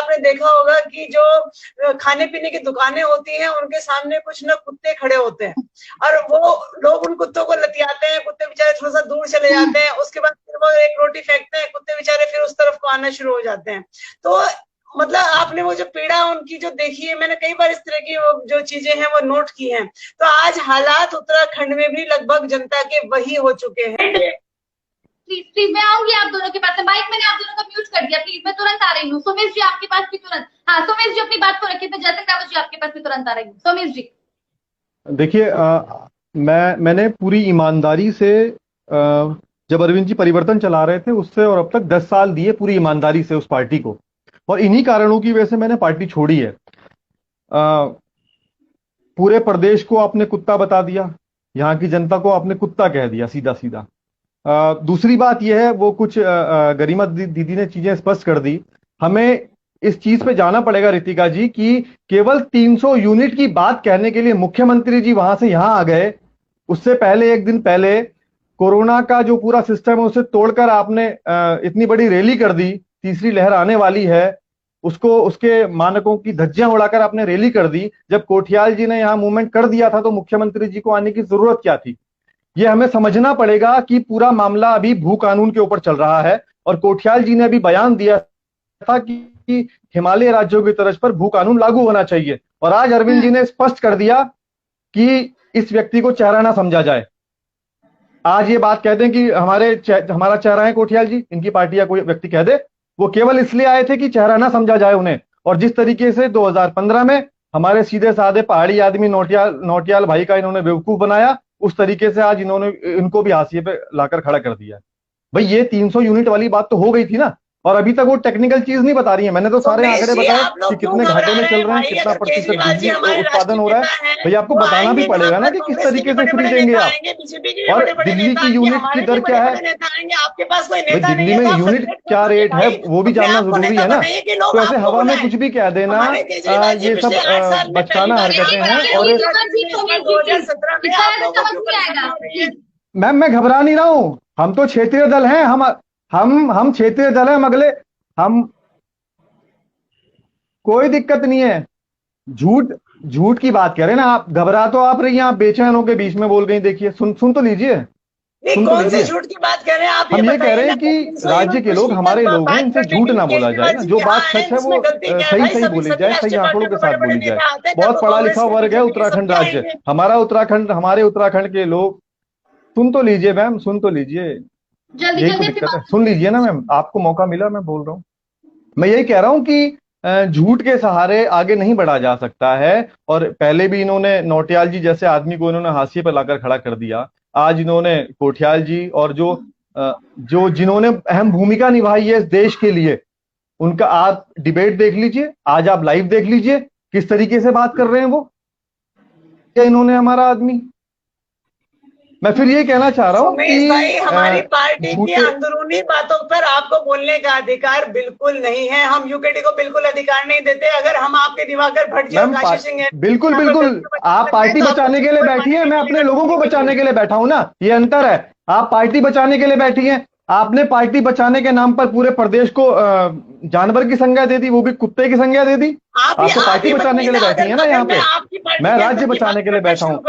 आपने देखा होगा कि जो खाने पीने की दुकानें होती हैं उनके सामने कुछ ना कुत्ते खड़े होते हैं और वो लोग उन कुत्तों को लतियाते हैं, कुत्ते बेचारे थोड़ा सा दूर चले जाते हैं, उसके बाद फिर वो एक रोटी फेंकते हैं, कुत्ते बेचारे फिर उस तरफ को आना शुरू हो जाते हैं। तो मतलब आपने वो जो पीड़ा उनकी जो देखी है, मैंने कई बार इस तरह की वो जो चीजें हैं वो नोट की हैं। तो आज हालात उत्तराखंड में भी लगभग जनता के वही हो चुके हैं। प्लीज प्लीज मैं आऊंगी आप दोनों के पास में। माइक मैंने आप दोनों का म्यूट कर दिया, प्लीज मैं तुरंत आ रही हूँ। सोमेश जी आपके पास भी तुरंत। हाँ सोमेश जी अपनी बात को रखिए, मैं जतिन रावत जी आपके पास भी तुरंत आ रही हूँ। सोमेश जी देखिए, मैंने पूरी ईमानदारी से जब अरविंद जी परिवर्तन चला रहे थे उससे और अब तक 10 साल दिए पूरी ईमानदारी से उस पार्टी को, और इन्हीं कारणों की वजह से मैंने पार्टी छोड़ी है। पूरे प्रदेश को आपने कुत्ता बता दिया, यहाँ की जनता को आपने कुत्ता कह दिया सीधा सीधा। दूसरी बात यह है, वो कुछ गरिमा दीदी ने चीजें स्पष्ट कर दी। हमें इस चीज पे जाना पड़ेगा रितिका जी कि केवल 300 यूनिट की बात कहने के लिए मुख्यमंत्री जी वहां से यहां आ गए। उससे पहले एक दिन पहले कोरोना का जो पूरा सिस्टम है उसे तोड़कर आपने इतनी बड़ी रैली कर दी, तीसरी लहर आने वाली है, उसको उसके मानकों की धज्जियां उड़ाकर आपने रैली कर दी। जब कोठियाल जी ने यहां मूवमेंट कर दिया था तो मुख्यमंत्री जी को आने की जरूरत क्या थी? ये हमें समझना पड़ेगा कि पूरा मामला अभी भू कानून के ऊपर चल रहा है, और कोठियाल जी ने अभी बयान दिया था कि हिमालय राज्यों की तर्ज पर भू कानून लागू होना चाहिए, और आज अरविंद जी ने स्पष्ट कर दिया कि इस व्यक्ति को चेहरा ना समझा जाए। आज ये बात कह दें कि हमारा चेहरा है कोठियाल जी, इनकी पार्टी या कोई व्यक्ति कह दे, वो केवल इसलिए आए थे कि चेहरा ना समझा जाए उन्हें। और जिस तरीके से 2015 में हमारे सीधे साधे पहाड़ी आदमी नौटियाल भाई का इन्होंने बेवकूफ बनाया, उस तरीके से आज इन्होंने इनको भी हाशिए पे लाकर खड़ा कर दिया। भाई ये 300 यूनिट वाली बात तो हो गई थी ना, और अभी तक वो टेक्निकल चीज नहीं बता रही है। मैंने तो सारे आंकड़े बताए कि कितने घाटे में चल रहे हैं, कितना प्रतिशत बिजली उत्पादन हो रहा है। भैया आपको बताना भी पड़ेगा ना कि किस तरीके से फ्री देंगे आप, और दिल्ली की यूनिट की दर क्या है। भाई दिल्ली में यूनिट क्या रेट है वो भी जानना जरूरी है ना। तो ऐसे हवा में कुछ भी कह देना, ये सब बचकाना हरकतें हैं। और मैम मैं घबरा नहीं रहा हूं, हम तो क्षेत्रीय दल हैं, हम क्षेत्रीय दल हैं। हम कोई दिक्कत नहीं है। झूठ की बात कह रहे हैं ना आप, घबरा तो आप रही हैं, आप बेचैन होकर बीच में बोल गई। देखिए सुन तो लीजिए, कौन से झूठ की बात कर रहे हैं आप? हम ये कह रहे हैं कि राज्य के लोग हमारे लोग हैं, इनसे झूठ ना बोला जाए ना। जो बात सच है वो सही बोली जाए, सही आंकड़ों के साथ बोली जाए। बहुत पढ़ा लिखा वर्ग है उत्तराखंड राज्य, हमारे उत्तराखंड के लोग। सुन तो लीजिए मैम, सुन तो लीजिए, यही तो दिक्कत है। सुन लीजिए ना मैम, आपको मौका मिला, मैं बोल रहा हूँ। मैं यही कह रहा हूँ कि झूठ के सहारे आगे नहीं बढ़ा जा सकता है। और पहले भी इन्होंने नौटियाल जी जैसे आदमी को इन्होंने हाशिए पर लाकर खड़ा कर दिया। आज इन्होंने कोठियाल जी और जिन्होंने अहम भूमिका निभाई है इस देश के लिए, उनका आप डिबेट देख लीजिए, आज आप लाइव देख लीजिए किस तरीके से बात कर रहे हैं वो। क्या इन्होंने हमारा आदमी, मैं फिर ये कहना चाह रहा हूँ कि भाई हमारी पार्टी की अंदरूनी बातों पर आपको बोलने का अधिकार बिल्कुल नहीं है। हम यूकेडी को बिल्कुल अधिकार नहीं देते। अगर हम आपके दिवाकर भट्ट जी और काशी सिंह हैं, बिल्कुल आप पार्टी बचाने के लिए बैठी है, मैं अपने लोगों को बचाने के लिए बैठा हूं ना, ये अंतर है। आप पार्टी बचाने के लिए बैठी है, आपने पार्टी बचाने के नाम पर पूरे प्रदेश को जानवर की संज्ञा दे दी, वो भी कुत्ते की संज्ञा दे दी। आप तो पार्टी बचाने के लिए बैठी है ना यहाँ पे, मैं राज्य बचाने के लिए बैठा हूँ।